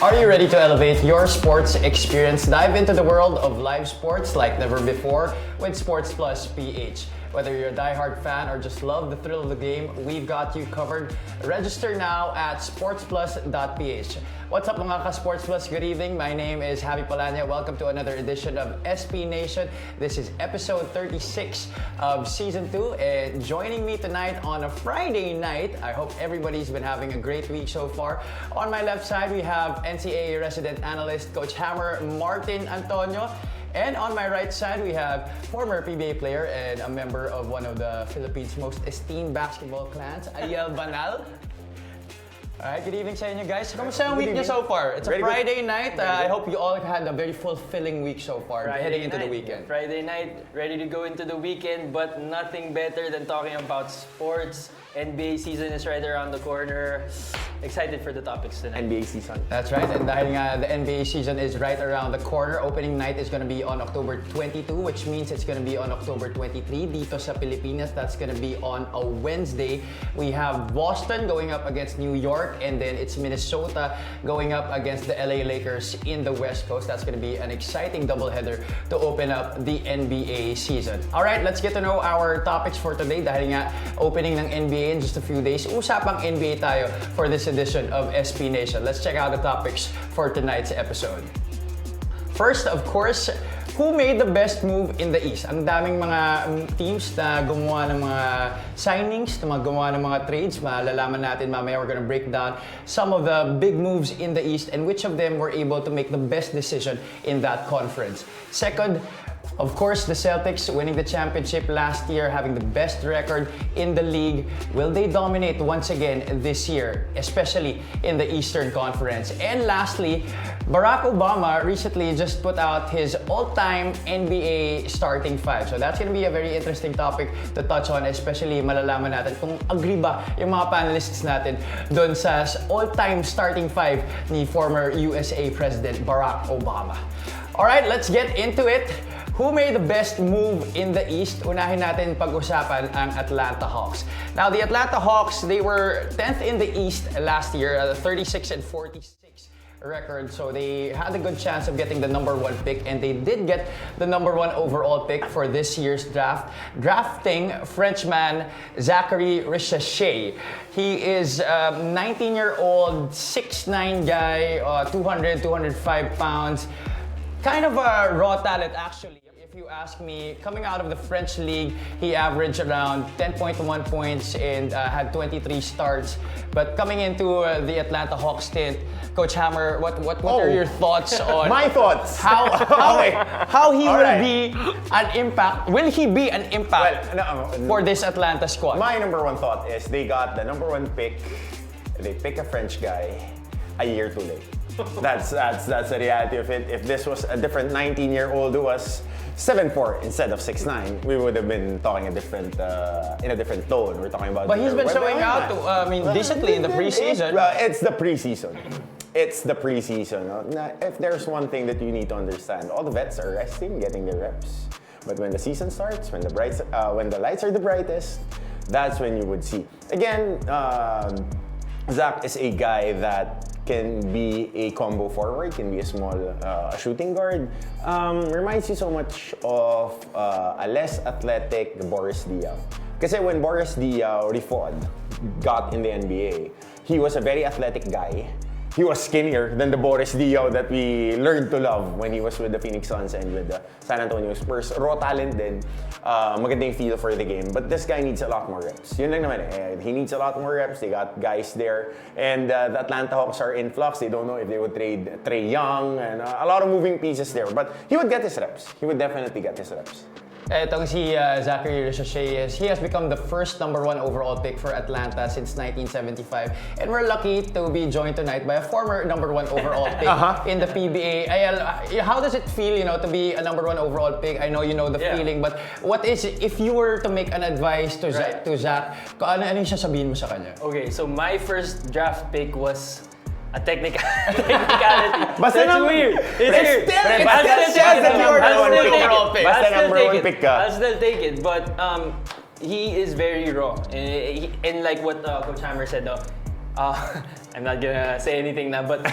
Are you ready to elevate your sports experience? Dive into the world of live sports like never before with Sports Plus PH. Whether you're a diehard fan or just love the thrill of the game, we've got you covered. Register now at sportsplus.ph. What's up mga ka-Sports Plus? Good evening. My name is Javi Palanya. Welcome to another edition of SPNation. This is episode 36 of Season 2. And joining me tonight on a Friday night, I hope everybody's been having a great week so far. On my left side, we have NCAA resident analyst Coach Hammer Martin Antonio. And on my right side, we have former PBA player and a member of one of the Philippines' most esteemed basketball clans, Ayel Banal. Alright, good evening sa inyo guys. Kamusta ang week niyo so far? It's a Friday night. I hope you all had a very fulfilling week so far, heading into the weekend. Friday night, ready to go into the weekend, but nothing better than talking about sports. NBA season is right around the corner. Excited for the topics tonight. NBA season. That's right, and dahil nga the NBA season is right around the corner, opening night is gonna be on October 22, which means it's gonna be on October 23 dito sa Pilipinas. That's gonna be on a Wednesday. We have Boston going up against New York, and then it's Minnesota going up against the LA Lakers in the West Coast. That's gonna be an exciting doubleheader to open up the NBA season. All right, let's get to know our topics for today. Dahil nga opening ng NBA in just a few days, usapang NBA tayo for this edition of SPNation. Let's check out the topics for tonight's episode. First, of course, who made the best move in the East? Ang daming mga teams na gumawa ng mga signings, na gumawa ng mga trades. Malalaman natin mamaya. We're gonna break down some of the big moves in the East and which of them were able to make the best decision in that conference. Second, of course, the Celtics winning the championship last year, having the best record in the league. Will they dominate once again this year, especially in the Eastern Conference? And lastly, Barack Obama recently just put out his all-time NBA starting five. So that's gonna be a very interesting topic to touch on, especially malalaman natin kung agree ba yung mga panelists natin dun sa all-time starting five ni former USA President Barack Obama. Alright, let's get into it. Who made the best move in the East? Unahin natin pag-usapan ang Atlanta Hawks. Now, the Atlanta Hawks, they were 10th in the East last year, 36-46 record. So they had a good chance of getting the number one pick, and they did get the number one overall pick for this year's draft, drafting Frenchman Zachary Richachier. He is a 19-year-old, 6'9" guy, 200, 205 pounds. Kind of a raw talent, actually. If you ask me, coming out of the French league, he averaged around 10.1 points and had 23 starts. But coming into the Atlanta Hawks stint, Coach Hammer, what are your thoughts on my thoughts? How he will be an impact? Will he be an impact for this Atlanta squad? My number one thought is they got the number one pick. They pick a French guy a year too late. That's the reality of it. If this was a different 19-year-old who was 7'4" instead of 6'9", we would have been talking in a different tone. We're talking about. But he's been showing out, decently in the preseason. Well, it's the preseason. It's the preseason. Now, if there's one thing that you need to understand, all the vets are resting, getting their reps. But when the season starts, when the lights are the brightest, that's when you would see. Again, Zach is a guy that can be a combo forward, can be a small shooting guard. Reminds you so much of a less athletic Boris Diaw. Kasi when Boris Diaw got in the NBA, he was a very athletic guy. He was skinnier than the Boris Diaw that we learned to love when he was with the Phoenix Suns and with the San Antonio Spurs. Raw talent din. Maganda yung feel for the game. But this guy needs a lot more reps. Yun lang naman eh. He needs a lot more reps. They got guys there. And the Atlanta Hawks are in flux. They don't know if they would trade Trae Young and a lot of moving pieces there. But he would get his reps. He would definitely get his reps. Etong si Zachary Richoche, he has become the first #1 overall pick for Atlanta since 1975. And we're lucky to be joined tonight by a former #1 overall pick in the PBA. Ayel, how does it feel, to be a #1 overall pick? I know you know the feeling, but what is it, if you were to make an advice to Zach, ano yung sasabihin mo sa kanya? Okay, so my first draft pick was a technicality. Basta That's weird. It's weird. I'll still take it. But he is very raw. And like what Coach Hammer said, I'm not gonna say anything now, but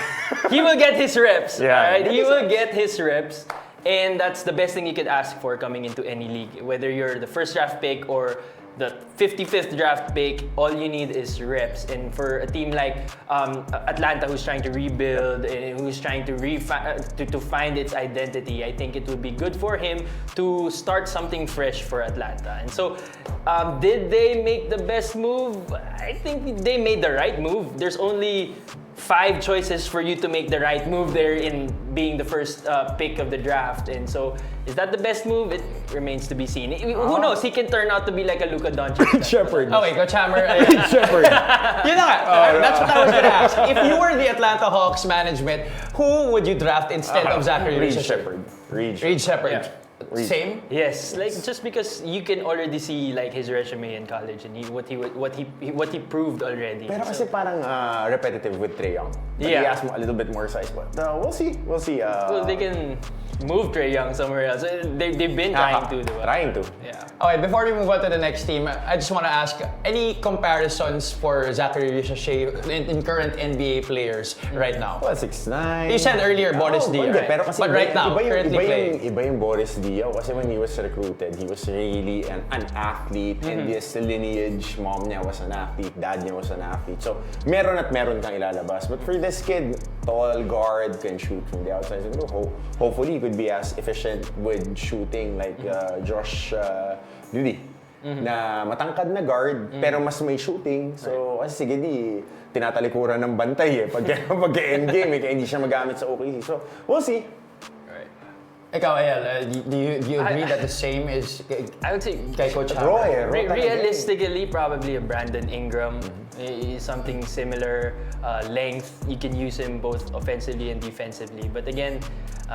he will get his reps. Right? He will get his reps. And that's the best thing you could ask for coming into any league. Whether you're the first draft pick or the 55th draft pick, all you need is reps. And for a team like Atlanta, who's trying to rebuild and who's trying to find its identity, I think it would be good for him to start something fresh for Atlanta. And so, did they make the best move? I think they made the right move. There's only 5 choices for you to make the right move there in being the first pick of the draft. And so, is that the best move? It remains to be seen. Who knows? He can turn out to be like a Luka Doncic. Shepherd. Okay, Coach Hammer. Shepherd. Yun na nga. That's what I was gonna ask. If you were the Atlanta Hawks management, who would you draft instead of Zachary Reed Richoche? Shepherd. Reed Shepherd. Yeah. Same? Yes, like just because you can already see like his resume in college and what he proved already. Pero kasi parang repetitive with Trae Young. But Yeah. he has a little bit more size, but we'll see. We'll see. Well, they can move Trae Young somewhere else. They've been trying to, diba? Trying to. Yeah. Okay, before we move on to the next team, I just want to ask, any comparisons for Zachary Richoche in current NBA players right now? Well, 6'9". You said earlier Boris Diaw, Hindi, right? pero kasi But right now, currently playing. Iba yung Boris Diaw kasi when he was recruited, he was really an athlete, and his lineage, mom niya was an athlete, dad niya was an athlete. So, meron at meron kang ilalabas. But for this kid, tall guard, can shoot from the outside. So, hopefully, he could be as efficient with shooting like Josh Lily. Na matangkad na guard, pero mas may shooting. So, kasi sige, tinatalikuran ng bantay pag-endgame, hindi siya magamit sa OKC. So, we'll see. Ikaw, Ayel, do you agree that the same is I would say kay Coach Hammer? realistically, probably a Brandon Ingram. Something similar length. You can use him both offensively and defensively. But again,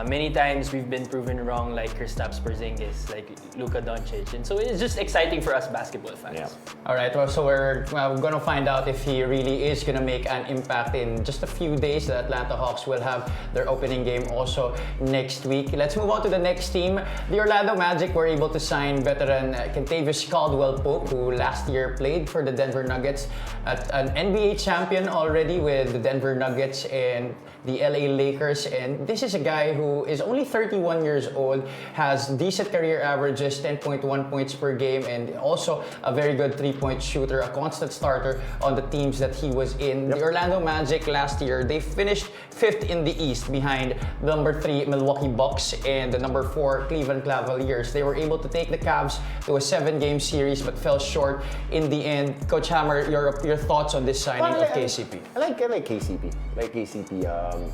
many times we've been proven wrong, like Kristaps Porzingis, like Luka Doncic, and so it's just exciting for us basketball fans. Yeah. All right, well, so we're gonna find out if he really is gonna make an impact in just a few days. The Atlanta Hawks will have their opening game also next week. Let's move on to the next team. The Orlando Magic were able to sign veteran Kentavious Caldwell-Pope, who last year played for the Denver Nuggets, an NBA champion already with the Denver Nuggets and the LA Lakers. And this is a guy who is only 31 years old, has decent career averages, 10.1 points per game, and also a very good three-point shooter, a constant starter on the teams that he was in. The Orlando Magic last year, they finished 5th in the East behind number 3 Milwaukee Bucks and the number 4 Cleveland Cavaliers. They were able to take the Cavs to a 7-game series but fell short in the end. Coach Hammer, your thoughts on this signing of KCP? I like KCP.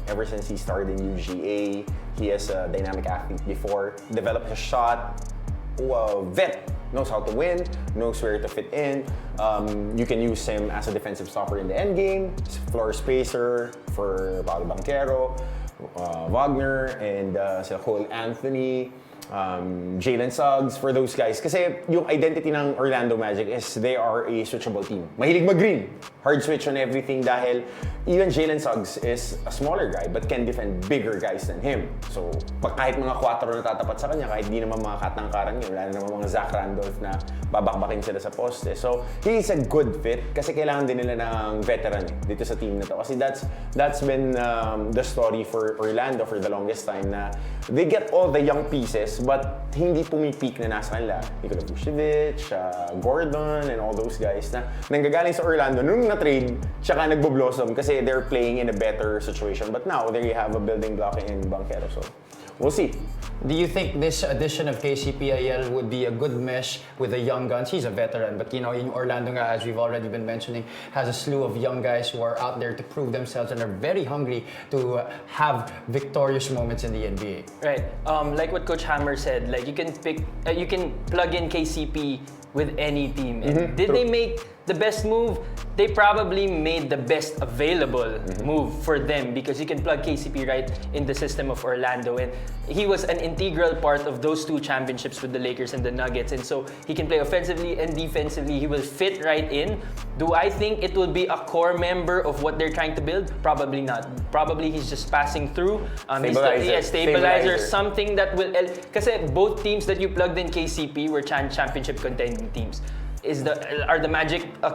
Ever since he started in UGA, he has a dynamic athlete before, developed a shot, vet, knows how to win, knows where to fit in. You can use him as a defensive stopper in the end game, floor spacer for Paolo Banchero, Wagner, and Cole Anthony, Jalen Suggs, for those guys. Kasi yung identity ng Orlando Magic is they are a switchable team. Mahilig mag-green. Hard switch on everything dahil even Jalen Suggs is a smaller guy but can defend bigger guys than him. So, kahit mga 4 na tatapat sa kanya, kahit di naman mga katangkaran yun, wala naman mga Zach Randolph na babakbakin sila sa poste. So, he's a good fit kasi kailangan din nila ng veteran dito sa team na to. Kasi that's been the story for Orlando for the longest time na they get all the young pieces but hindi pumipik na nasa kanila. Nikola Vucevic, Gordon, and all those guys na nanggagaling sa Orlando nung na-trade, tsaka nagbo-blossom kasi they're playing in a better situation. But now, there you have a building block in Banchero. So, we'll see. Do you think this addition of KCP Ayel would be a good mesh with the young guns? He's a veteran, but in Orlando, as we've already been mentioning, has a slew of young guys who are out there to prove themselves and are very hungry to have victorious moments in the NBA. Right. Like what Coach Hammer said, like you can plug in KCP with any team. And did they make the best move? They probably made the best available move for them, because you can plug KCP right in the system of Orlando, and he was an integral part of those 2 championships with the Lakers and the Nuggets, and so he can play offensively and defensively. He will fit right in. Do I think it will be a core member of what they're trying to build? Probably not. Probably he's just passing through. Stabilizer. Something that will... Kasi both teams that you plugged in KCP were championship contending teams. Are the Magic a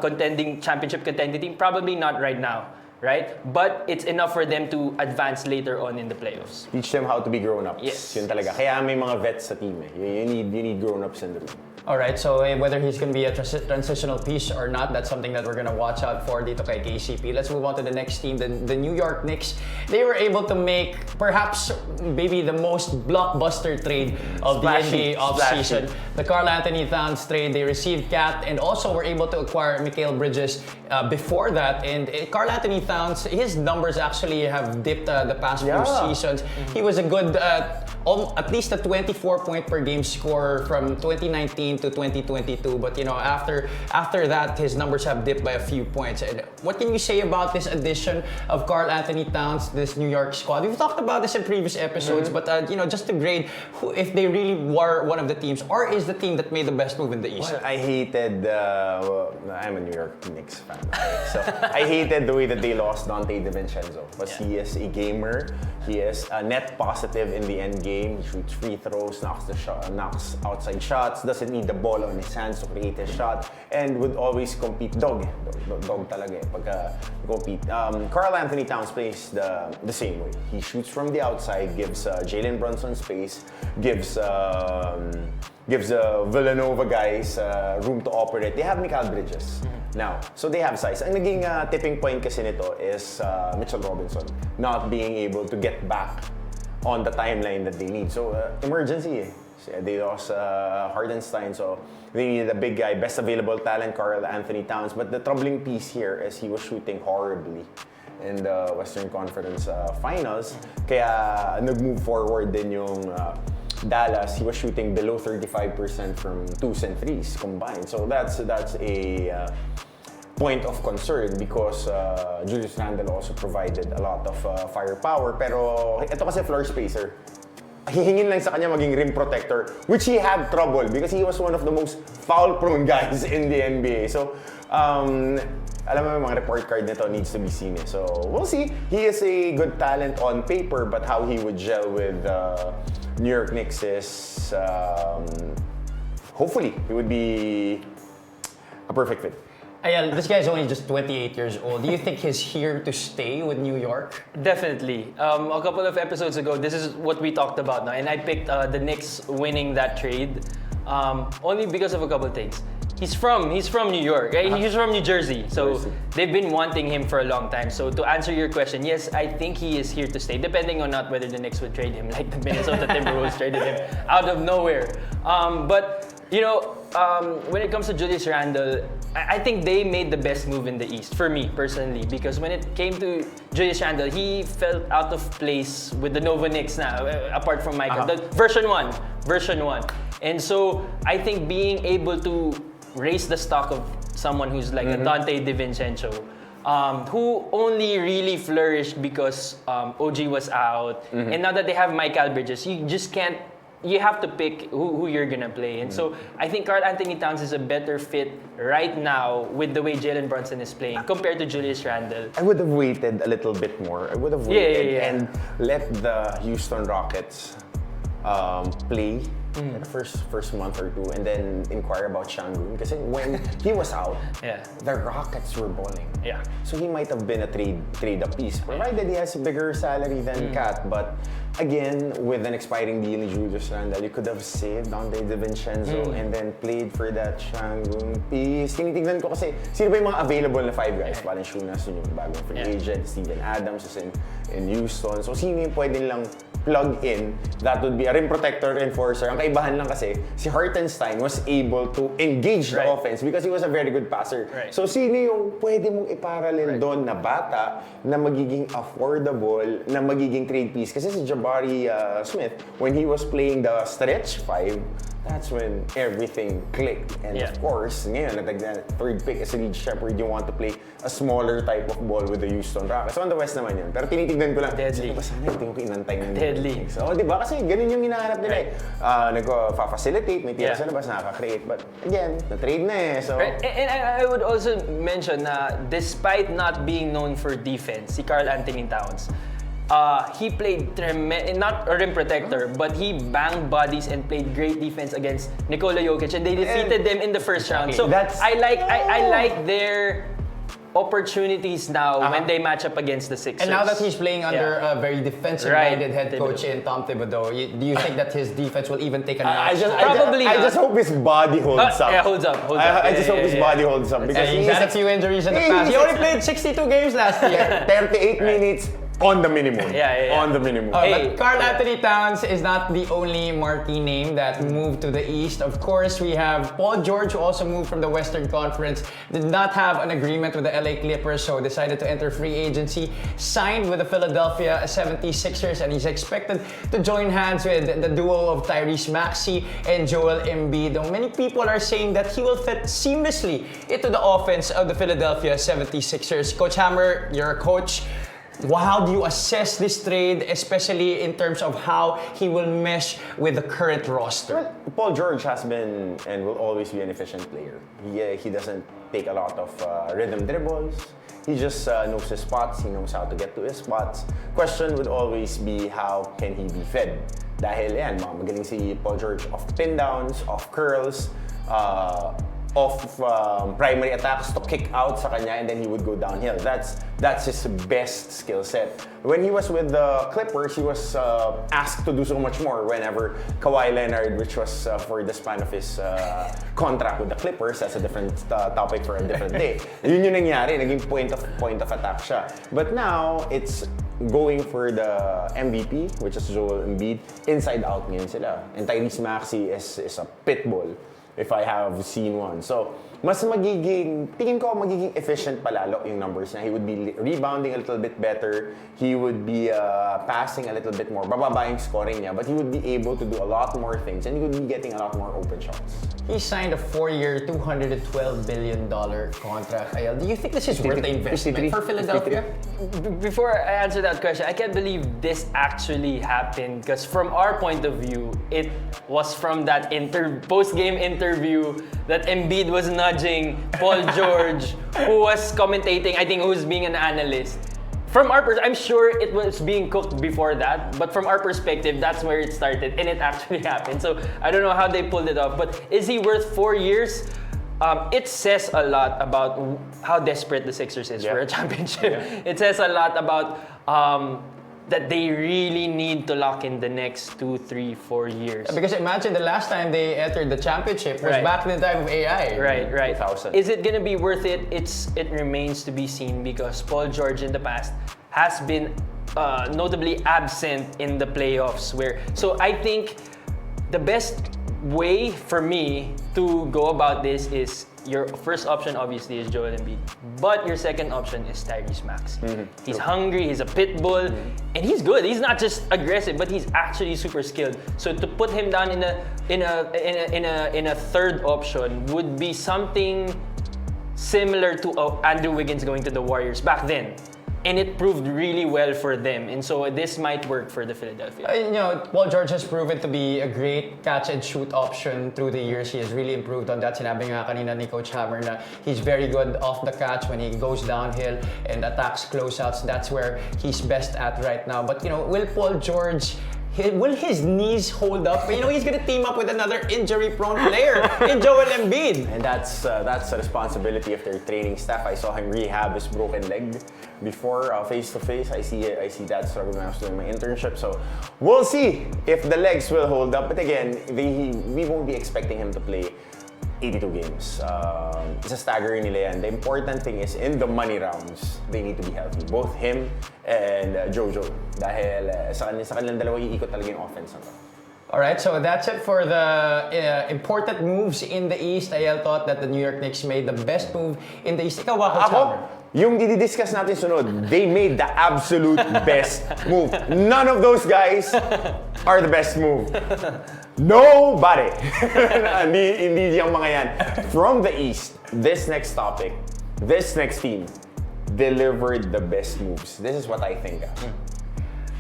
championship contending team? Probably not right now, right? But it's enough for them to advance later on in the playoffs. Teach them how to be grown-ups. Yes. Yun talaga. Kaya may mga vets sa team. You need grown-ups in the room. All right, so whether he's going to be a transitional piece or not, that's something that we're going to watch out for dito kay KCP. Let's move on to the next team, the New York Knicks. They were able to make perhaps maybe the most blockbuster trade of the NBA offseason. The Karl Anthony Towns trade. They received Cat and also were able to acquire Mikal Bridges before that. And Karl Anthony Towns, his numbers actually have dipped the past few seasons. He was a good, at least a 24-point per game scorer from 2019 to 2022, but after that his numbers have dipped by a few points. And what can you say about this addition of Karl Anthony Towns, this New York squad? We've talked about this in previous episodes, but just to grade if they really were one of the teams, or is the team that made the best move in the East? Well, I hated. I'm a New York Knicks fan, okay? So I hated the way that they lost Dante DiVincenzo. Because he is a gamer, he is a net positive in the end game. He shoots free throws, knocks outside shots, doesn't need the ball on his hands to create a shot, and would always compete. Dog talaga pagka compete. Karl Anthony Towns plays the same way. He shoots from the outside, gives Jalen Brunson space, gives Villanova guys room to operate. They have Mikal Bridges now, so they have size. Ang naging tipping point kasi nito is Mitchell Robinson not being able to get back on the timeline that they need. So emergency. They lost Hardenstein, so they needed a big guy, best available talent, Karl Anthony Towns. But the troubling piece here is he was shooting horribly in the Western Conference Finals. Kaya nag-move forward din yung Dallas. He was shooting below 35% from 2s and 3s combined. So that's a point of concern, because Julius Randle also provided a lot of firepower. Pero ito kasi floor spacer. Hihingin lang sa kanya maging rim protector, which he had trouble because he was one of the most foul-prone guys in the NBA. So, alam mo, mga report card nito needs to be seen. So, we'll see. He is a good talent on paper, but how he would gel with New York Knicks is, hopefully, he would be a perfect fit. This guy is only just 28 years old. Do you think he's here to stay with New York? Definitely. A couple of episodes ago, this is what we talked about now, and I picked the Knicks winning that trade only because of a couple of things. He's from New York, right? He's from New Jersey, so they've been wanting him for a long time. So to answer your question, yes, I think he is here to stay, depending on not whether the Knicks would trade him, like the Minnesota Timberwolves traded him out of nowhere. But when it comes to Julius Randle, I think they made the best move in the East, for me personally, because when it came to Julius Randle, he felt out of place with the Nova Knicks now, apart from Michael. The version 1. And so I think being able to raise the stock of someone who's like a Dante DiVincenzo, who only really flourished because OG was out, and now that they have Mikal Bridges, you just can't. You have to pick who you're gonna play, and so I think Karl Anthony Towns is a better fit right now with the way Jalen Brunson is playing compared to Julius Randle. I would have waited a little bit more. I would have waited and let the Houston Rockets play the first month or two, and then inquire about Şengün. Because when he was out, the Rockets were balling. Yeah. So he might have been a trade a piece, provided he has a bigger salary than Cat. But again, with an expiring deal in Julius Randle, you could have saved Dante DiVincenzo and then played for that Şengün piece. Tinitignan ko kasi, sino ba yung mga available na 5 guys? Valanciunas, yung bagong free agent, Steven Adams is in Houston. So sino yung pwede lang plug in, that would be a rim protector, enforcer. Ang kaibahan lang kasi, si Hartenstein was able to engage the offense because he was a very good passer. Right. So sino yung pwede mong iparallel doon na bata na magiging affordable, na magiging trade piece? Kasi si Jabari Smith, when he was playing the stretch 5, that's when everything clicked. And of course, ngayon, natagnan, third pick is Reed Shepherd. You want to play a smaller type of ball with the Houston Rockets. So on the West naman yun. Pero tinitignan ko lang, Deadly. sana ito yung kinantay ng Deadly. So, di ba? Kasi ganun yung hinahanap nila eh. Nagpa-facilitate, may tira sa labas, nakaka-create. But again, na-trade na eh. So, And I would also mention na despite not being known for defense, si Karl Anthony Towns, he played not a rim protector, but he banged bodies and played great defense against Nikola Jokic, and they defeated them in the first round. So I like their opportunities now when they match up against the Sixers. And now that he's playing under a very defensive-minded head coach in Tom Thibodeau, do you think that his defense will even take a notch? I just hope his body holds up. Yeah, holds up. I just hope his body holds up because he's had a few injuries in the past. He only played 62 games last year. 38 minutes. On the minimum. On the minimum. But Karl Anthony Towns is not the only marquee name that moved to the East. Of course, we have Paul George, who also moved from the Western Conference, did not have an agreement with the LA Clippers, so decided to enter free agency, signed with the Philadelphia 76ers, and he's expected to join hands with the duo of Tyrese Maxey and Joel Embiid. Though many people are saying that he will fit seamlessly into the offense of the Philadelphia 76ers. Coach Hammer, you're a coach. How do you assess this trade, especially in terms of how he will mesh with the current roster? Well, Paul George has been and will always be an efficient player. He doesn't take a lot of rhythm dribbles. He just knows his spots. He knows how to get to his spots. Question would always be, how can he be fed? Dahil yan, magaling si Paul George off pin downs, off curls, off primary attacks to kick out sa kanya, and then he would go downhill. That's his best skill set. When he was with the Clippers, he was asked to do so much more whenever Kawhi Leonard, which was for the span of his contract with the Clippers, that's a different topic for a different day. Yun yung nangyari, naging point of attack siya. But now, it's going for the MVP, which is Joel Embiid. Inside out ngayon sila. And Tyrese Maxey is a pit bull, if I have seen one. So, mas tingin ko magiging efficient palalo yung numbers niya. He would be rebounding a little bit better. He would be passing a little bit more. Bababa yung scoring niya, but he would be able to do a lot more things, and he would be getting a lot more open shots. He signed a 4-year, $212 billion contract. Ayel, do you think this is worth the investment for Philadelphia? Before I answer that question, I can't believe this actually happened, because from our point of view, it was from that post-game interview that Embiid was nudging Paul George, who was commentating, I think, who's being an analyst. From our perspective, I'm sure it was being cooked before that, but from our perspective, that's where it started, and it actually happened. So I don't know how they pulled it off, but is he worth 4 years? It says a lot about how desperate the Sixers is for a championship. It says a lot about that they really need to lock in the next 2, 3, 4 years. Because imagine the last time they entered the championship was back in the time of AI. Right. 2000. Is it gonna be worth it? It remains to be seen, because Paul George in the past has been notably absent in the playoffs. So I think the best way for me to go about this is, your first option obviously is Joel Embiid, but your second option is Tyrese Maxey. He's hungry, he's a pit bull, and he's good. He's not just aggressive, but he's actually super skilled. So to put him down in a third option would be something similar to Andrew Wiggins going to the Warriors back then. And it proved really well for them. And so this might work for the Philadelphia. Paul George has proven to be a great catch-and-shoot option through the years. He has really improved on that. Sinabi nga kanina ni Coach Hammer na he's very good off the catch when he goes downhill and attacks closeouts. That's where he's best at right now. But, will Paul George... Will his knees hold up? He's going to team up with another injury-prone player in Joel Embiid. And that's a responsibility of their training staff. I saw him rehab his broken leg before face-to-face. I see that struggle when I was doing my internship. So we'll see if the legs will hold up. But again, we won't be expecting him to play 82 games. Isa staggering nila yan. The important thing is, in the money rounds, they need to be healthy. Both him and Jojo. Dahil sa kanilang dalawa, iikot talaga yung offense na to. Alright, so that's it for the important moves in the East. Ayel thought that the New York Knicks made the best move in the East. Ikaw, Ako, yung i-discuss natin sunod, they made the absolute best move. None of those guys are the best move. Nobody. hindi yung mga yan. From the East, this next topic, this next team, delivered the best moves. This is what I think.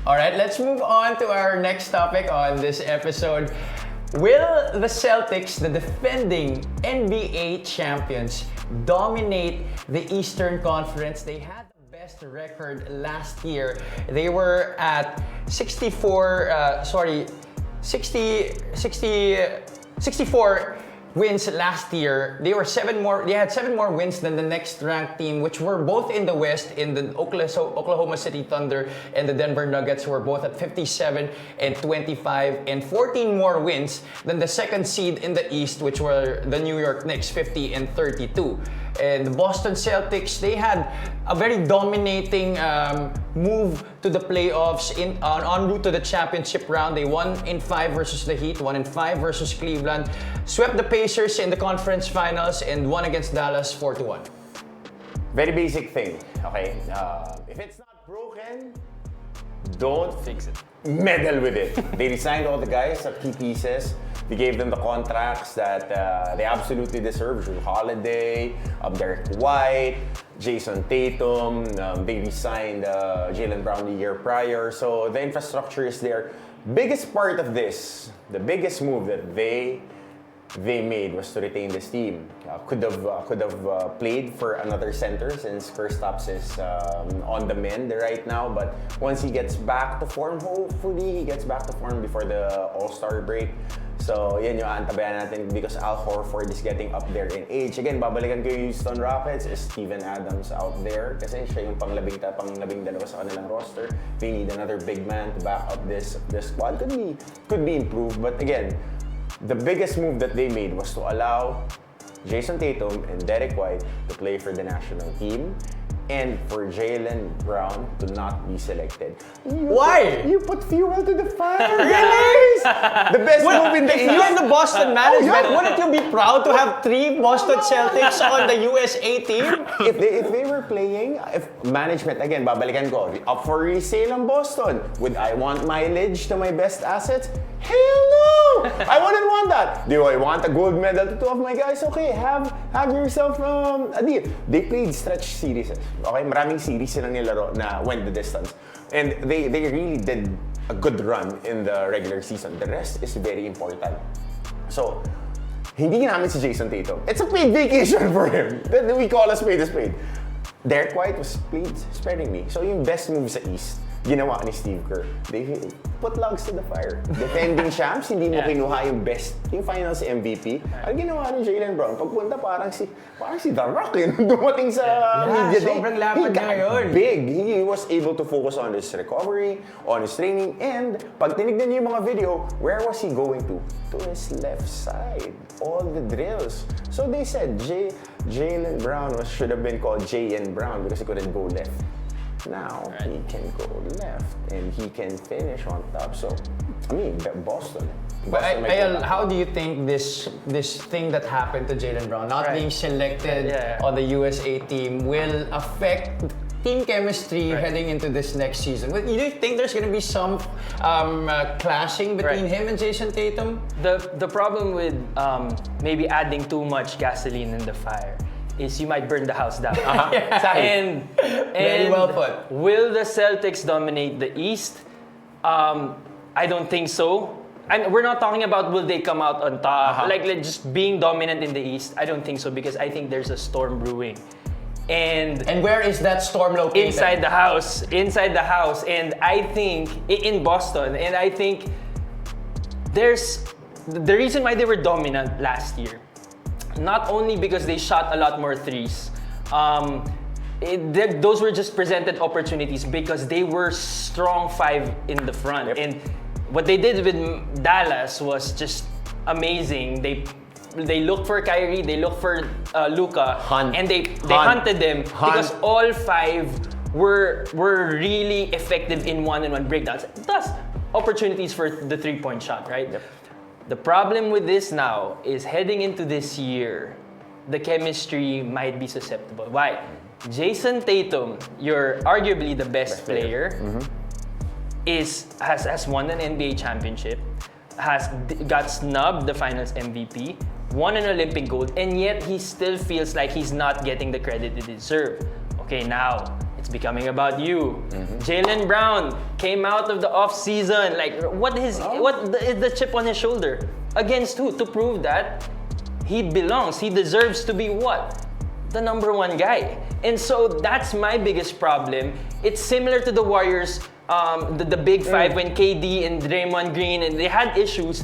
Alright, let's move on to our next topic on this episode. Will the Celtics, the defending NBA champions, dominate the Eastern Conference? They had the best record last year. They were at 64 wins last year. They had 7 more wins than the next ranked team, which were both in the West, in the Oklahoma City Thunder and the Denver Nuggets, who were both at 57 and 25, and 14 more wins than the second seed in the East, which were the New York Knicks, 50 and 32. And the Boston Celtics, they had a very dominating move to the playoffs en route to the championship round. They won in 5 versus the Heat, won in 5 versus Cleveland, swept the Pacers in the conference finals, and won against Dallas 4-1. Very basic thing, okay? If it's not broken, don't fix it. Meddle with it. They resigned all the guys at key pieces. They gave them the contracts that they absolutely deserve. Jrue Holiday, Derek White, Jason Tatum. They resigned Jaylen Brown the year prior. So the infrastructure is there. Biggest part of this, the biggest move that they made was to retain this team. Could have played for another center since Kristaps is on the mend right now. But once he gets back to form, hopefully he gets back to form before the All-Star break. So yan yung antabayan natin because Al Horford is getting up there in age. Again, babalikan ko yung Houston Rockets. Is Steven Adams out there? Kasi siya yung panglabing dalawa sa kanilang roster. They need another big man to back up this squad. Could be improved, but again, the biggest move that they made was to allow Jason Tatum and Derek White to play for the national team and for Jaylen Brown to not be selected. Why? You put fuel to the fire, guys! The best move in the East. If you're the Boston management, wouldn't you be proud to have 3 Boston Celtics on the USA team? If they were playing, if management, again, babalikan ko, up for resale ang Boston. Would I want mileage to my best assets? Hell no! I wouldn't want that. Do I want a gold medal to 2 of my guys? Okay, have yourself a deal. They played stretch series. Okay, maraming series silang nilaro na went the distance. And they really did a good run in the regular season. The rest is very important. So, hindi ginamit si Jason Tatum. It's a paid vacation for him. We call a spade a spade. Derek White was played sparingly. So yung best move sa East, ginawa ni Steve Kerr. They put logs to the fire. Defending champs, hindi mo kinuha yung best, yung finals MVP. Ang ginawa ni Jaylen Brown, pagpunta parang si The Rock dumating sa media day. Sobrang lapad na ngayon. Big. He was able to focus on his recovery, on his training, and pag tinignan niyo yung mga video, where was he going to? To his left side. All the drills. So they said Jaylen Brown should have been called J.N. Brown because he couldn't go left. Now, he can go left and he can finish on top. So, I mean, Boston. But Ayel, how do you think this thing that happened to Jaylen Brown, not being selected on the USA team, will affect team chemistry heading into this next season? Do you think there's going to be some clashing between him and Jason Tatum? The problem with maybe adding too much gasoline in the fire is you might burn the house down. And very well put. Will the Celtics dominate the East? I don't think so. And we're not talking about will they come out on top, like just being dominant in the East. I don't think so because I think there's a storm brewing. And where is that storm located? Inside the house. And I think in Boston. And I think there's the reason why they were dominant last year. Not only because they shot a lot more threes. Those were just presented opportunities because they were strong 5 in the front. And what they did with Dallas was just amazing. They They looked for Kyrie, they looked for Luka, and they hunted them because all 5 were really effective in one-on-one breakdowns. Thus, opportunities for the 3-point shot, right? Yep. The problem with this now is heading into this year, the chemistry might be susceptible. Why? Jason Tatum, you're arguably the best player, has won an NBA championship, got snubbed the Finals MVP, won an Olympic gold, and yet he still feels like he's not getting the credit he deserves. Okay, now it's becoming about you. Jaylen Brown came out of the off-season. Like, what is the chip on his shoulder? Against who? To prove that he belongs. He deserves to be what? The number 1 guy. And so that's my biggest problem. It's similar to the Warriors, the Big 5 when KD and Draymond Green, and they had issues.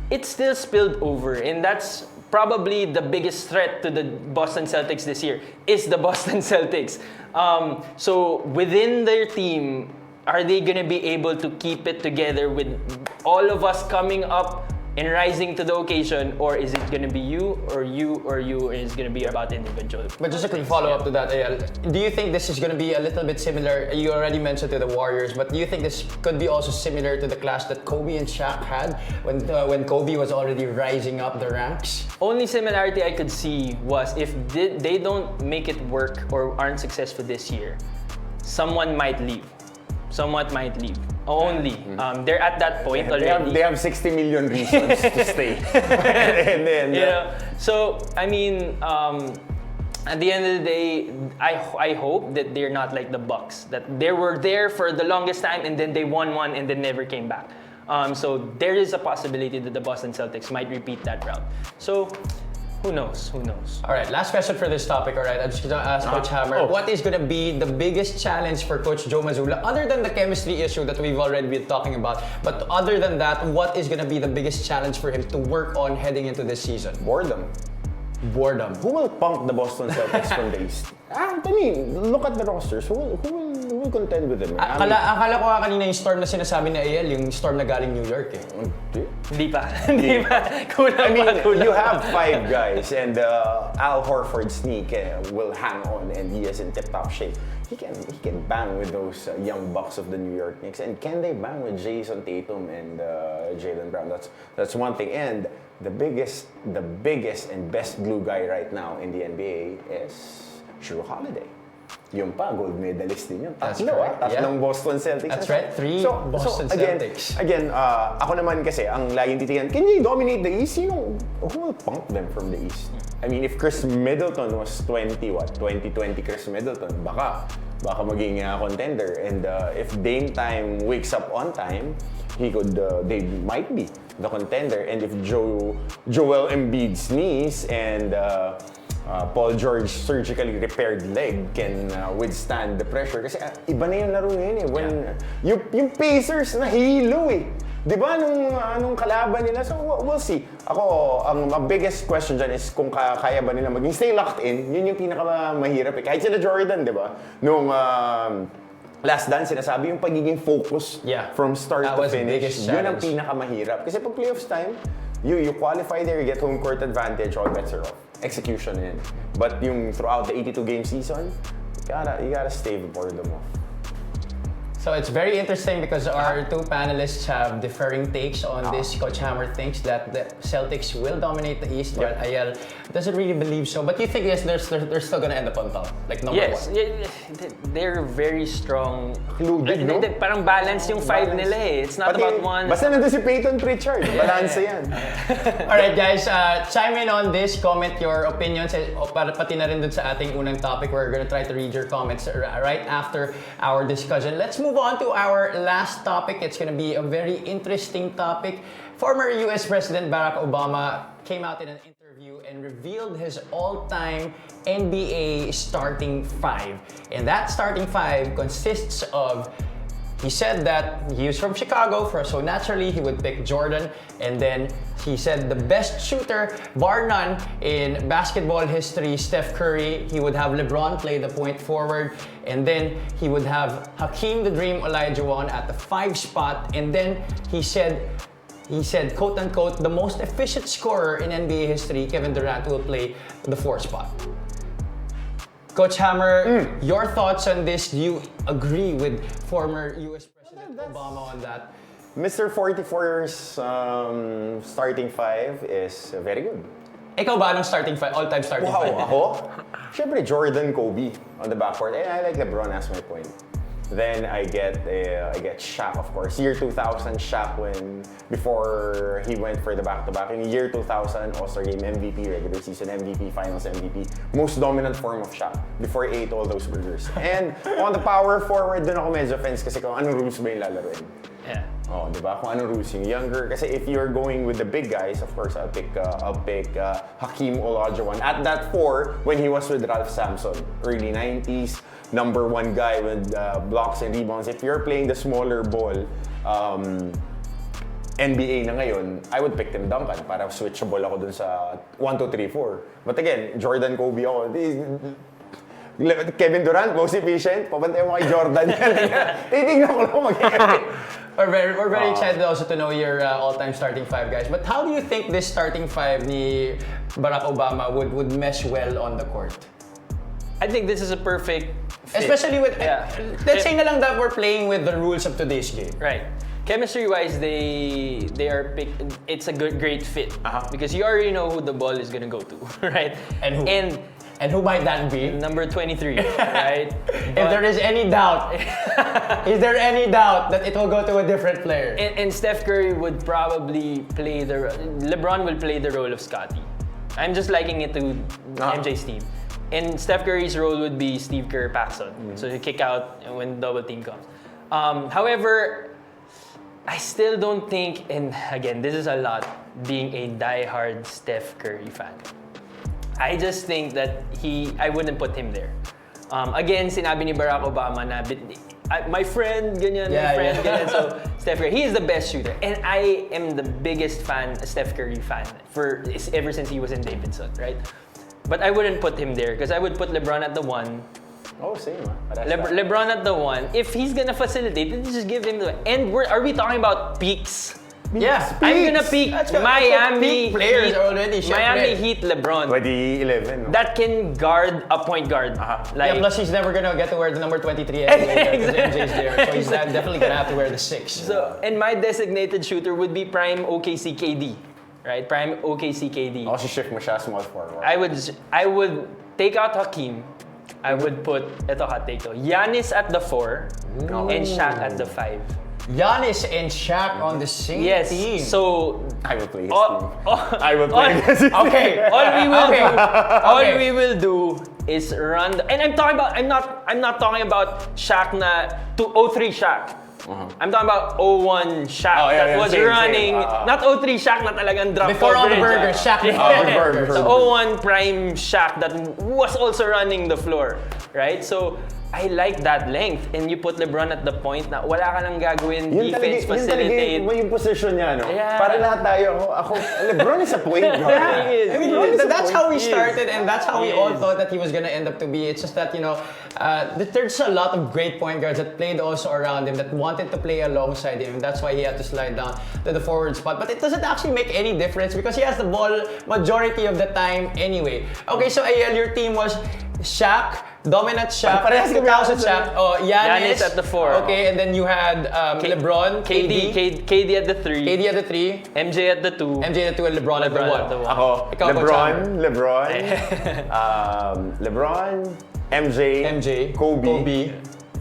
It still spilled over, and that's probably the biggest threat to the Boston Celtics this year, is the Boston Celtics. So within their team, are they going to be able to keep it together with all of us coming up and rising to the occasion, or is it going to be you, or is it going to be about individual? But just a quick follow-up to that, Ayal. Do you think this is going to be a little bit similar? You already mentioned to the Warriors, but do you think this could be also similar to the clash that Kobe and Shaq had when Kobe was already rising up the ranks? Only similarity I could see was if they don't make it work or aren't successful this year, someone might leave. Someone might leave. Only. They're at that point already. They have 60 million reasons to stay. And then, you know, so, I mean, at the end of the day, I hope that they're not like the Bucks, that they were there for the longest time and then they won one and then never came back. So there is a possibility that the Boston Celtics might repeat that route. So who knows? Who knows? All right, last question for this topic. All right, I'm just gonna ask Coach Hammer, what is gonna be the biggest challenge for Coach Joe Mazzulla, other than the chemistry issue that we've already been talking about? But other than that, what is gonna be the biggest challenge for him to work on heading into this season? Boredom. Who will punk the Boston Celtics from the East? I mean, look at the rosters. Who will contend with them? Akala ko kanina yung storm na sinasabi ni AL, yung storm na galing New York eh. Hindi pa. Kulang I mean, kulang. you have 5 guys, and Al Horford's sneak will hang on, and he is in tip-top shape. He can bang with those young bucks of the New York Knicks, and can they bang with Jason Tatum and Jaylen Brown? That's one thing. And the biggest and best glue guy right now in the NBA is Jrue Holiday. Yung pa, gold medalist din yun. Tatlong Boston Celtics. That's right, 3 Boston Celtics. Again, ako naman kasi, ang laging titigan, can they dominate the East? Who will punk them from the East? I mean, if Chris Middleton was 2020 Chris Middleton, baka maging contender. And if Dame Time wakes up on time, they might be the contender. And if Joel Embiid's knees and Paul George surgically repaired leg can withstand the pressure. Kasi iba na yung laro ngayon eh. When yung Pacers nahilo eh. Di ba nung kalaban nila? So we'll see. Ako, ang biggest question dyan is kung kaya ba nila maging stay locked in. Yun yung pinakamahirap eh. Kahit sila Jordan, di ba? Nung Last Dance, sinasabi yung pagiging focus from start to finish. Yun ang pinakamahirap. Kasi pag playoffs time, you qualify there, you get home court advantage, all bets are off. Execution in. But yung throughout the 82-game season, you gotta stave boredom off. So it's very interesting because our 2 panelists have differing takes on this. Coach Hammer thinks that the Celtics will dominate the East, while Ayal doesn't really believe so. But you think they're still gonna end up on top, like number 1? Yes, they're very strong. Parang balance yung 5 balance nila eh. It's not about one. Basta nandun si Peyton Pritchard, balance yan. Alright guys, chime in on this, comment your opinions, pati na rin dun sa ating unang topic. We're gonna try to read your comments right after our discussion. Let's move on to our last topic. It's gonna be a very interesting topic. Former US President Barack Obama came out in an interview and revealed his all-time NBA starting 5. And that starting 5 consists of, he said that he was from Chicago, so naturally he would pick Jordan. And then he said the best shooter, bar none, in basketball history, Steph Curry. He would have LeBron play the point forward. And then he would have Hakeem the Dream Olajuwon at the 5 spot. And then he said he said, quote-unquote, the most efficient scorer in NBA history, Kevin Durant, will play the 4 spot. Coach Hammer, your thoughts on this? Do you agree with former US President Obama on that? Mr. 44's starting 5 is very good. Ikaw ba anong starting 5? All-time starting 5? Wow, ako? Siyempre, Jordan, Kobe on the backcourt. And I like LeBron as my point. Then I get Shaq, of course. Year 2000, Shaq before he went for the back-to-back. In year 2000, All-Star Game MVP, regular season MVP, Finals MVP. Most dominant form of Shaq before he ate all those burgers. And on the power forward, dun ako medyo fence kasi kung anong rules ba yung lalaroin. Yeah. Oh, di ba? Kung anong rules yung younger. Kasi if you're going with the big guys, of course, I'll pick Hakeem Olajuwon. At that 4, when he was with Ralph Sampson, early 90s, number 1 guy with blocks and rebounds. If you're playing the smaller ball, NBA na ngayon, I would pick Tim Duncan para switchable ako dun sa 1, 2, 3, 4. But again, Jordan, Kobe ako. Kevin Durant, most efficient. Pabantay mo kay Jordan yan. Titignan ko lang mag-edit. We're very excited also to know your all-time starting 5, guys. But how do you think this starting 5 ni Barack Obama would mesh well on the court? I think this is a perfect fit. Especially with, let's say na lang that we're playing with the rules of today's game. Right. Chemistry-wise, it's a great fit. Because you already know who the ball is gonna go to, right? And who? And who might that be? Number 23, right? If there is any doubt, is there any doubt that it will go to a different player? And Steph Curry would probably LeBron will play the role of Scottie. I'm just liking it to MJ's team. And Steph Curry's role would be Steve Kerr, Paxson. So you kick out when double team comes. However, I still don't think, and again, this is a lot, being a die-hard Steph Curry fan. I just think that I wouldn't put him there. Again, sinabi ni Barack Obama na, my friend, ganyan, ganyan. So, Steph Curry, he is the best shooter. And I am the biggest Steph Curry fan ever since he was in Davidson, right? But I wouldn't put him there because I would put LeBron at the 1. Oh, same. LeBron at the 1. If he's gonna facilitate, then just give him the. And are we talking about peaks? Yeah, I'm gonna pick Miami peak players Heat, already. Miami Heat LeBron. 2011. No? That can guard a point guard. Like, plus he's never gonna get to wear the number 23 anyway because MJ's there. So he's definitely gonna have to wear the 6. So, and my designated shooter would be prime OKC KD. Right? Prime OKC KD. Also shift mo siya small forward. I would take out Hakeem. I would put, ito hot take to, Giannis at the 4 and Shaq at the 5. Giannis and Shaq on the same team. So I will play his team. I will play his team. Okay. All we will do is run. And I'm not talking about Shaq na 03 Shaq. I'm talking about 01 Shaq that was running. Not 03 Shaq na talagang drop before all the coverage. burgers, Shaq. So 01 prime Shaq that was also running the floor, right? So I like that length. And you put LeBron at the point na wala ka nang gagawin, defense, facilitate. Yun talaga yung position niya, no? Yeah. Para lahat tayo, LeBron is a point guard. I mean, that's how we started, and that's how we all thought that he was gonna end up to be. It's just that, there's a lot of great point guards that played also around him that wanted to play alongside him. That's why he had to slide down to the forward spot. But it doesn't actually make any difference because he has the ball majority of the time anyway. Okay, so Ayel, your team was Shaq, dominant Shaq, 2000 Shaq, Giannis at the 4. Okay, and then you had LeBron, KD at the 3. KD at the 3. MJ at the 2. MJ at the 2 and LeBron at the 1. Ako, LeBron, MJ, Kobe.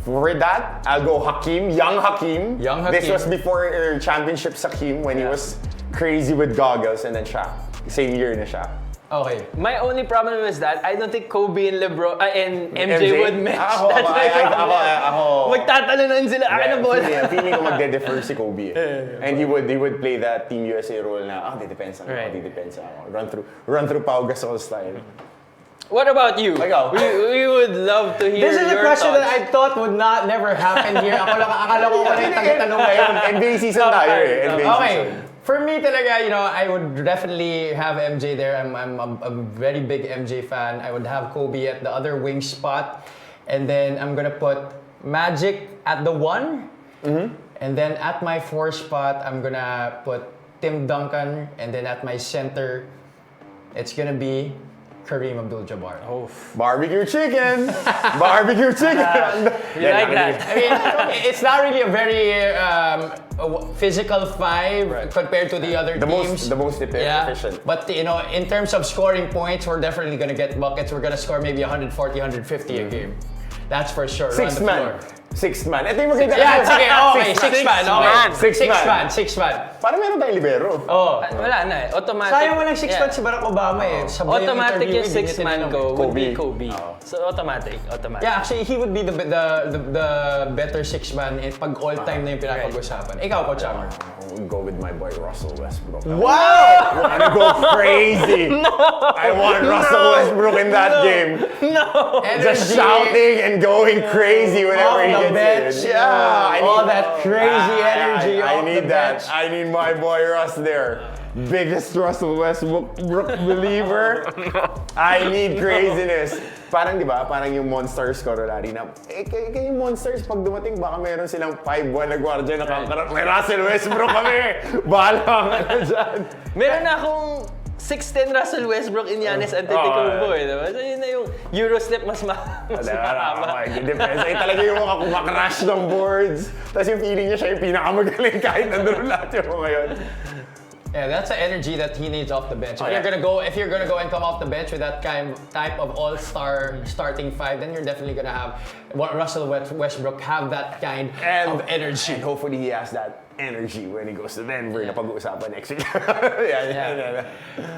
For that, I'll go Hakeem, young Hakeem. This was before championships Hakeem when he was crazy with goggles, and then Shaq. Same year na Shaq. Okay. My only problem is that I don't think Kobe and LeBron and MJ would match. Ako. Magtatalunan sila. Akin na bola. Feeling ko magde-defer si Kobe. And he would play that Team USA role na, depensa ako. Run through Pau Gasol style. What about you? Ikaw. We would love to hear This is a your question thoughts. that I thought would never happen here. Akala ko yung tanong ngayon. NBA season tayo eh. NBA Okay. season. For me talaga, I would definitely have MJ there. I'm a very big MJ fan. I would have Kobe at the other wing spot. And then I'm gonna put Magic at the 1. And then at my 4 spot, I'm gonna put Tim Duncan, and then at my center, it's gonna be Kareem Abdul-Jabbar. Oh. Barbecue chicken! Barbecue chicken! You like that? I mean, it's not really a very physical five compared to the other teams. The most efficient. But you know, in terms of scoring points, we're definitely gonna get buckets. We're gonna score maybe 140, 150 a game. That's for sure. Sixth man. Sixth man. Ito yung maganda. Yeah, sige, okay. Six man. Six man. Six man. Parang meron tayong libero. Oh. Wala na eh. Automatic. Sayang walang 6 man si Barack Obama eh. Sabay Automatic yung interview, 6-man go would be Kobe. Kobe. So automatic. Yeah, actually, he would be the better 6-man pag all-time na yung pinapag-usapan. Ikaw, Coach Hammer. Go with my boy Russell Westbrook. Wow! I wanna go crazy. I want Russell Westbrook in that game. No! Just shouting and going crazy whenever he gets in. Yeah, all that crazy energy. I off need the that. bench. I need my boy Russ there. Biggest Russell Westbrook believer. I need craziness. Parang di ba, parang yung Monsters corollary na, yung Monsters pag dumating baka meron silang 5-1 na gwardiya na kakarap. May Russell Westbrook kami! Bahala ka na dyan. Meron na akong 6'10 Russell Westbrook in Giannis Antetokounmpo eh, diba? So yun na yung Eurostep mas mahaba. Depends. Ay talaga yung mga kumakrush ng boards. Tapos yung feeling niya siya yung pinakamagaling kahit nandun lahat yung ngayon. Yeah, that's the energy that he needs off the bench. If you're gonna go and come off the bench with that type of all-star starting five, then you're definitely gonna have Russell Westbrook have that kind of energy. And hopefully he has that energy when he goes to Denver na pag-uusapan next week.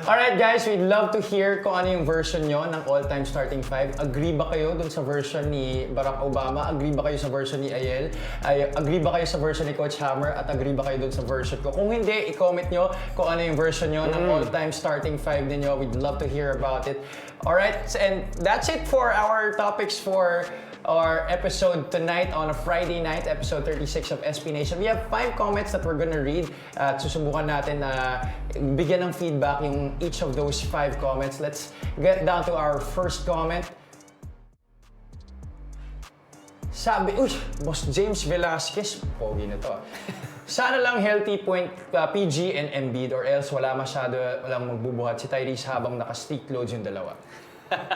Alright guys, we'd love to hear kung ano yung version nyo ng all-time starting five. Agree ba kayo dun sa version ni Barack Obama? Agree ba kayo sa version ni Ayel? Agree ba kayo sa version ni Coach Hammer? At agree ba kayo dun sa version ko? Kung hindi, i-comment nyo kung ano yung version nyo ng all-time starting five ninyo. We'd love to hear about it. Alright, and that's it for our topics for our episode tonight on a Friday night, episode 36 of SPNation. We have 5 comments that we're gonna read. Susubukan natin na bigyan ng feedback yung each of those 5 comments. Let's get down to our first comment. Sabi, Boss James Velasquez, pogi na to. Sana lang healthy point PG and Embiid or else walang magbubuhat si Tyrese habang naka-street clothes yung dalawa.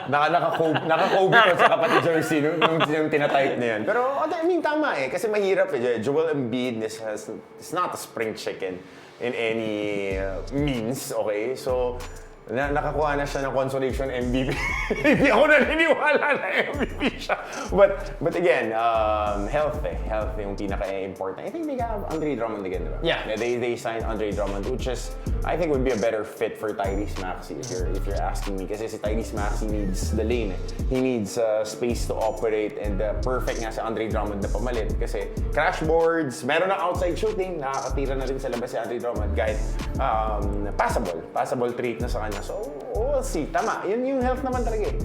Naka-Kobe ko sa kapatid jersey yung tinatype na yan. Pero I mean, tama eh. Kasi mahirap eh. Joel Embiid is not a spring chicken in any means, okay? So, nakakuha na siya ng consolation MVP. Hindi ako naniniwala na MVP siya. But again, health yung pinaka-important. I think they have Andre Drummond again, diba? Yeah. They signed Andre Drummond, which is, I think would be a better fit for Tyrese Maxey if you're asking me. Kasi si Tyrese Maxey needs the lane eh. He needs space to operate and perfect nga si Andre Drummond na pamalit. Kasi crash boards, meron ng outside shooting, nakakatira na rin sa labas si Andre Drummond kahit passable trait na sa kanya. So, we'll see. Tama. Yun yung health naman talaga eh.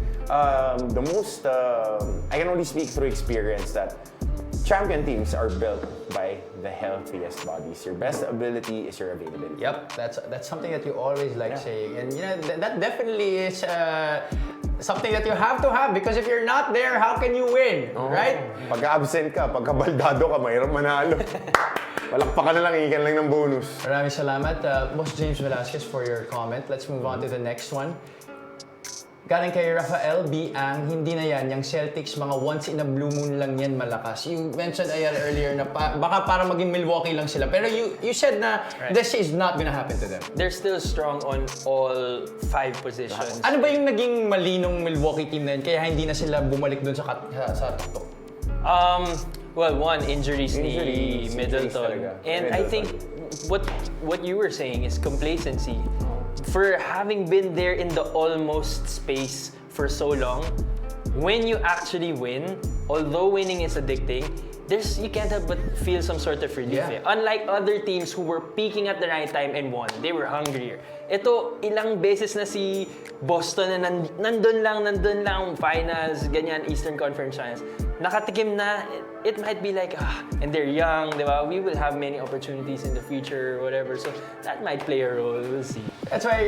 I can only speak through experience that champion teams are built by the healthiest bodies. Your best ability is your availability. Yep, that's something that you always like saying. And you know, that definitely is something that you have to have because if you're not there, how can you win? Right? Pagka-absent ka, pagka-baldado ka, mayroon manalo. Walakpakan na lang, ikan lang ng bonus. Maraming salamat, Boss James Velasquez, for your comment. Let's move on to the next one. Galing kay Rafael B. Ang hindi na yan, yung Celtics, mga once in a blue moon lang yan malakas. You mentioned Ayal earlier na baka para maging Milwaukee lang sila. Pero you said na this is not gonna happen to them. They're still strong on all 5 positions. Ano ba yung naging malinong Milwaukee team na yun? Kaya hindi na sila bumalik dun sa tuktok? Well, one, injuries ni Middleton. And I think what you were saying is complacency. For having been there in the almost space for so long, when you actually win, although winning is addicting, you can't help but feel some sort of relief. Yeah. Unlike other teams who were peaking at the right time and won, they were hungrier. Ito, ilang beses na si Boston na nandun lang, finals, ganyan, Eastern Conference Finals. nakatikim na, it might be like, and they're young, di ba? We will have many opportunities in the future or whatever. So that might play a role. We'll see. That's why,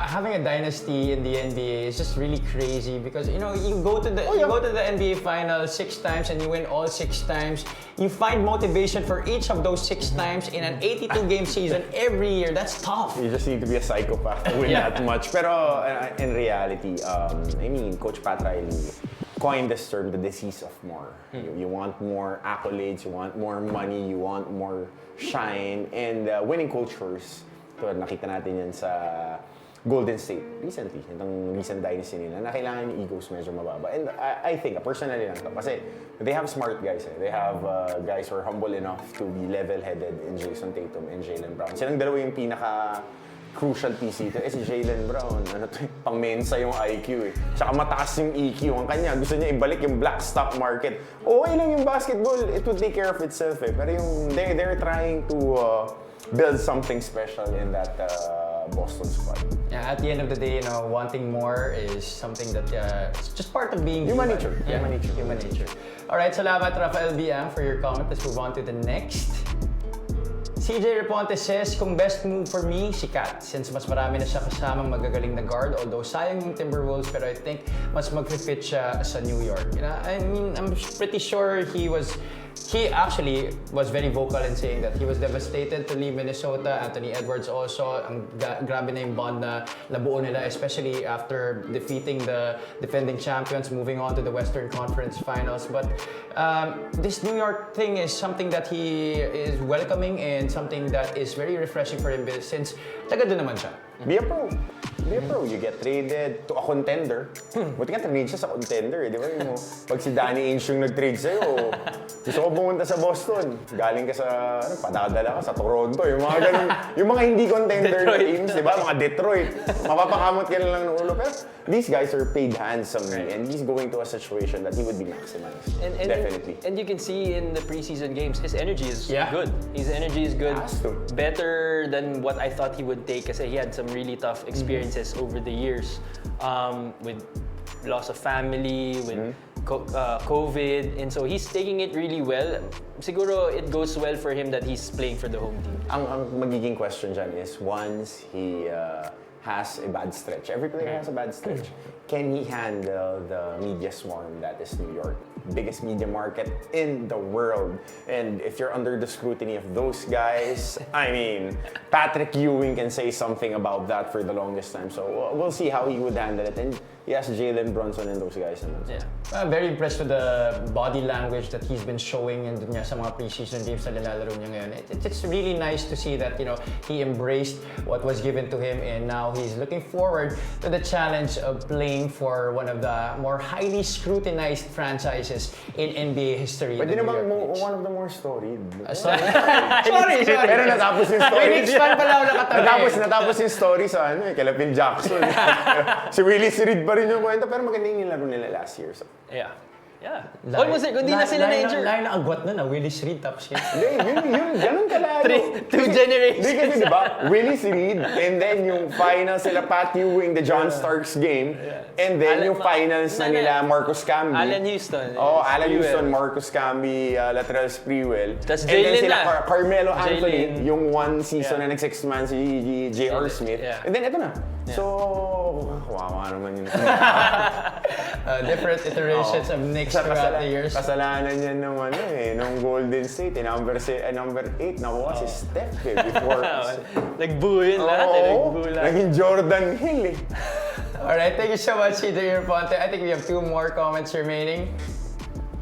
having a dynasty in the NBA is just really crazy because, you go to the NBA Finals 6 times and you win all 6 times. You find motivation for each of those 6 times in an 82-game season every year. That's tough. You just need to be a psychopath to win that much. Pero in reality, Coach Pat Riley coined this term, the disease of more. You want more accolades, you want more money, you want more shine, and winning cultures. So, nakita natin yan sa Golden State recently, itong recent dynasty nila, na kailangan yung egos medyo mababa. And I think, personally lang to, kasi they have smart guys. They have guys who are humble enough to be level-headed in Jason Tatum and Jaylen Brown. Silang dalawa yung pinaka-crucial piece dito. Si Jaylen Brown, pang-mensa yung IQ eh. Tsaka mataas yung EQ. Ang kanya, gusto niya ibalik yung black stock market. Okay lang yung basketball, it would take care of itself eh. Pero yung they're trying to build something special in that Boston squad. Yeah, at the end of the day, wanting more is something that it's just part of being human nature. Yeah, human nature. All right, salamat Rafael Biang for your comment. Let's move on to the next. CJ Reponte says, kung best move for me, si Kat. Since mas marami na siya kasamang magagaling na guard, although sayang yung Timberwolves, pero I think mas mag-fit siya sa New York. I mean, I'm pretty sure he actually was very vocal in saying that he was devastated to leave Minnesota. Anthony Edwards also, ang grabe na yung bond na nabuo nila, especially after defeating the defending champions, moving on to the Western Conference Finals. But this New York thing is something that he is welcoming and something that is very refreshing for him since taga doon naman siya. Be a pro. Be a pro. You get traded to a contender. Buti nga trade siya sa contender eh. Di ba? Pag si Danny Ainge yung nag-trade sa'yo, gusto ko pumunta sa Boston. Galing ka sa, padadala ka sa Toronto. Yung mga ganun, yung mga hindi contender teams, di ba? Mga Detroit. Mapapakamot ka na lang ng ulo. Pero these guys are paid handsomely and he's going to a situation that he would be maximized. Definitely. And you can see in the preseason games, his energy is good. His energy is good. Better than what I thought he would take kasi he had some really tough experiences over the years with loss of family, with COVID, and so he's taking it really well. Siguro it goes well for him that he's playing for the home team. Ang magiging question dyan is once he has a bad stretch, every player has a bad stretch, can he handle the media swarm that is New York? Biggest media market in the world. And if you're under the scrutiny of those guys, I mean, Patrick Ewing can say something about that for the longest time. So we'll see how he would handle it. And yes, Jalen Brunson and those guys. Yeah. I'm very impressed with the body language that he's been showing in sa mga preseason games na nilalaro niya ngayon. It's really nice to see that, he embraced what was given to him and now he's looking forward to the challenge of playing for one of the more highly scrutinized franchises in NBA history. Pwede naman one of the more storied. Sorry. Pero natapos yung story. Phoenix fan pala ako nakatabi. Natapos yung story sa kay Phil Jackson. Si Willis Reed pa rin yung kwento, pero maganda yung nilaro nila last year. So. Yeah. Almost hindi na sila na-injure. Layo na agwat na Willis Reed tapos yun. Yun, ganun kalayo. Two generations. Hindi kasi diba, Willis Reed, and then yung final sila Pat Ewing, the John Starks game, and then yung finals na nila Marcus Camby. Allen Houston. Alan Houston, Marcus Camby, Lateral Sprewell. Tapos and then Jaylen sila na. Carmelo Anthony, yung one season na nag-6 man si J.R. Smith. And then ito na. So, kawawa naman yun. Different iterations of Knicks throughout the years. Kasalanan yan nung Golden State. Number 8, nakuha si Steph before. Nagbuo yun lahat. Naging Jordan Hill Alright, thank you so much, CJ Reponte. I think we have 2 more comments remaining.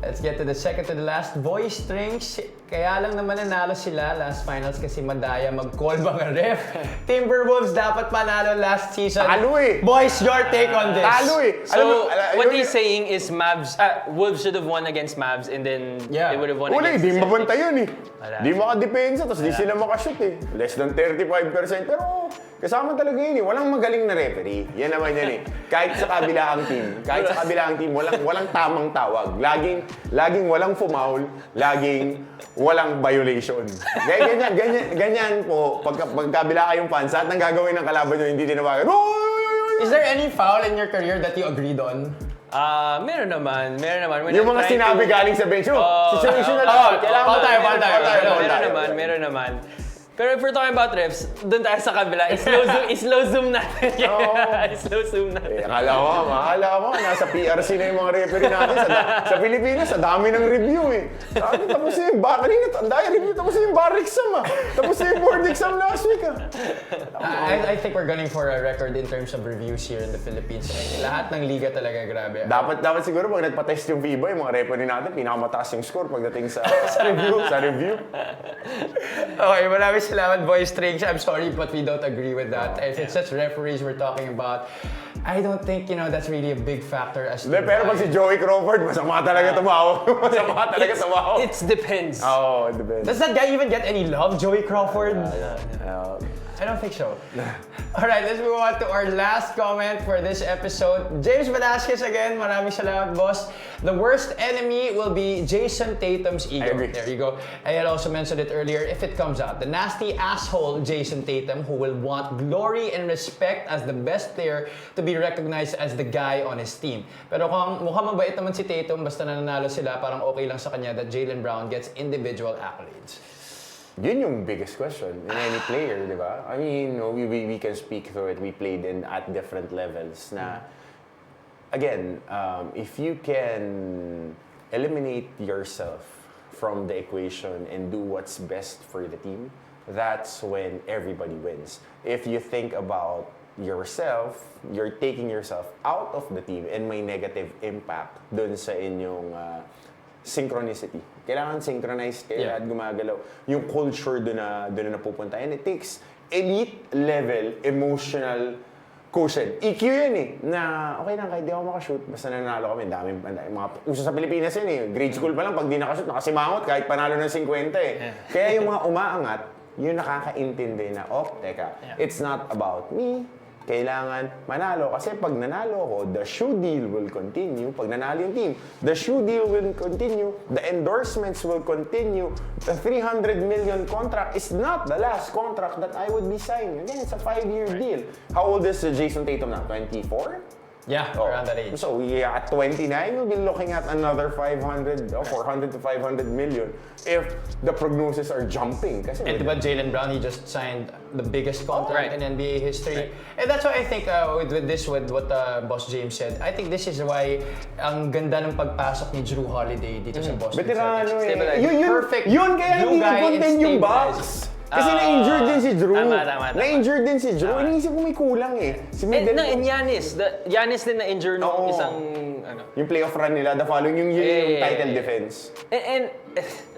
Let's get to the second to the last. Voice strings. Kaya lang naman nanalo sila last finals kasi madaya mag-call mga ref. Timberwolves dapat panalo last season. Talo Boys, your take on this. Talo So, what he's saying is Wolves should have won against Mavs and then they would have won against di mabanta yun Di makadepensa, tapos di sila makashoot Less than 35%. Pero kasama talaga yun Walang magaling na referee. Yan naman yan Kahit sa kabilang team, walang tamang tawag. Laging walang foul, laging walang violation. Ganyan po. Pagkabila kayong fans, at nang gagawin ng kalaban nyo, hindi tinawagan. Is there any foul in your career that you agreed on? Meron naman. When Yung I'm mga trying sinabi to- galing sa bench, situational Meron naman. Pero if we're talking about refs, doon tayo sa kabila. I-slow zoom natin. I-slow zoom natin. Akala mo, nasa PRC na yung mga referee natin sa Pilipinas, sa dami ng review eh. Tapos yung review, tapos yung bar exam Tapos yung board exam last week I think we're gunning for a record in terms of reviews here in the Philippines. Lahat ng liga talaga, grabe. Dapat siguro pag nagpa-test yung FIBA, yung mga referee natin, pinakamataas yung score pagdating sa review. Okay, maraming salamat, Boys Strings. I'm sorry, but we don't agree with that. If it's just referees we're talking about, I don't think, that's really a big factor as to Pero pag si Joey Crawford, masama talaga tumawag. It depends. It depends. Does that guy even get any love, Joey Crawford? I don't think so. Alright, let's move on to our last comment for this episode. James Velasquez again, maraming salamat, boss. The worst enemy will be Jason Tatum's ego. I agree. There you go. I had also mentioned it earlier, if it comes out. The nasty asshole Jason Tatum who will want glory and respect as the best player to be recognized as the guy on his team. Pero kung mukhang mabait naman si Tatum, basta nananalo sila, parang okay lang sa kanya that Jaylen Brown gets individual accolades. Yun yung biggest question in any player, di ba? I mean, we can speak through it. We played at different levels na, again, if you can eliminate yourself from the equation and do what's best for the team, that's when everybody wins. If you think about yourself, you're taking yourself out of the team and may negative impact dun sa inyong synchronicity. Kailangan synchronized kayo at gumagalaw. Yung culture doon na napupunta. And it takes elite level emotional quotient. EQ yan na okay lang kahit di ako makashoot, basta nanalo kami. Dami mga uso sa Pilipinas yan Grade school pa lang, pag di nakashoot, nakasimangot kahit panalo ng 50 Kaya yung mga umaangat, yung nakakaintindi na, teka, it's not about me. Kailangan manalo. Kasi pag nanalo ako, the shoe deal will continue. Pag nanalo yung team, the shoe deal will continue. The endorsements will continue. The $300 million contract is not the last contract that I would be signing. Again, it's a 5-year deal. How old is Jason Tatum now? 24? Yeah, around that age. So at 29, we'll be looking at another 400 to 500 million if the prognosis are jumping. Kasi And diba Jaylen Brown, he just signed the biggest contract in NBA history. Right. And that's why I think with what Boss James said, I think this is why ang ganda ng pagpasok ni Drew Holiday dito sa Boston Veterano Celtics. Perfect. Yun kaya hindi nag-contain yung Bucks. Kasi na-injured din si Drew. Tama. Na-injured din si Drew. Iniisip ko may kulang Si Middleton. And Giannis din na-injure nung isang Yung playoff run nila, the following yung title defense. And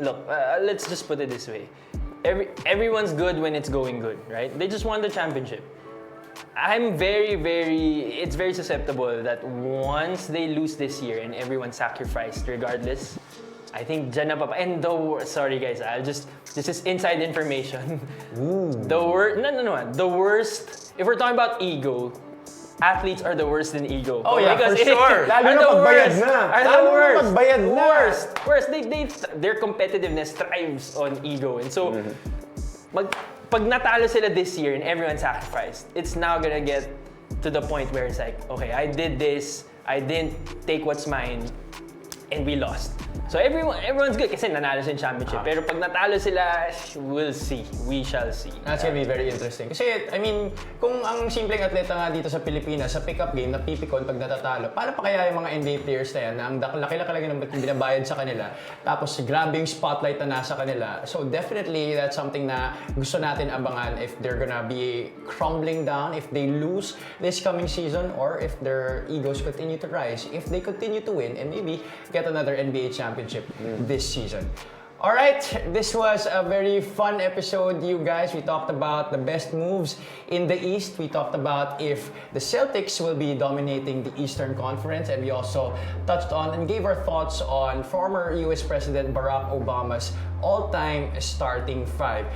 look, let's just put it this way. Everyone's good when it's going good, right? They just won the championship. I'm it's very susceptible that once they lose this year and everyone sacrificed regardless, I think dyan na and sorry guys, this is inside information. Ooh. The worst, if we're talking about ego, athletes are the worst in ego. Oh yeah, for sure. Lalo na pagbayad na. Worst. Their competitiveness thrives on ego. And so, pag natalo sila this year and everyone sacrificed, it's now gonna get to the point where it's like, okay, I did this, I didn't take what's mine, and we lost. So everyone's good kasi nanalo sa championship. Pero pag natalo sila, we'll see. We shall see. That's gonna be very interesting. Kasi, I mean, kung ang simpleng atleta nga dito sa Pilipinas, sa pick-up game, napipikon pag natatalo, paano pa kaya yung mga NBA players na yan, na ang laki-laki talaga ng binabayad sa kanila, tapos grabe yung spotlight na nasa kanila. So definitely, that's something na gusto natin abangan if they're gonna be crumbling down, if they lose this coming season, or if their egos continue to rise, if they continue to win, and maybe get another NBA championship this season. All right, this was a very fun episode, you guys. We talked about the best moves in the East. We talked about if the Celtics will be dominating the Eastern Conference, and we also touched on and gave our thoughts on former US President Barack Obama's all-time starting five.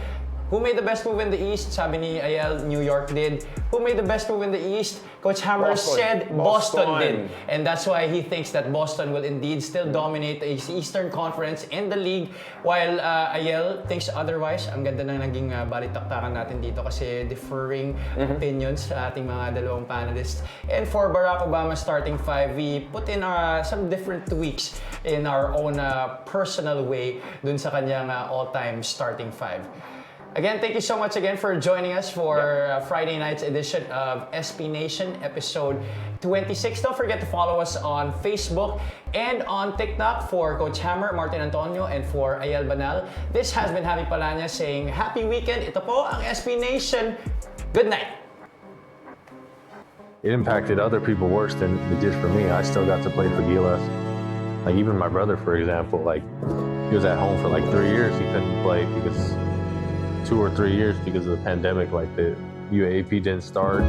Who made the best move in the East? Sabi ni Ayel, New York did. Who made the best move in the East? Coach Hammer said Boston did. And that's why he thinks that Boston will indeed still dominate the Eastern Conference and the league, while Ayel thinks otherwise. Ang ganda na naging balitaktakan natin dito kasi differing opinions sa ating mga dalawang panelists. And for Barack Obama's starting five, we put in some different tweaks in our own personal way dun sa kanyang all-time starting five. Again, thank you so much again for joining us for Friday night's edition of SPNation episode 26. Don't forget to follow us on Facebook and on TikTok for Coach Hammer, Martin Antonio, and for Ayel Banal. This has been Javi Palanya saying happy weekend. Ito po ang SPNation. Good night. It impacted other people worse than it did for me. I still got to play for Gilas. Like even my brother, for example, like he was at home for like 3 years. He couldn't play because 2 or 3 years because of the pandemic. Like the UAAP didn't start.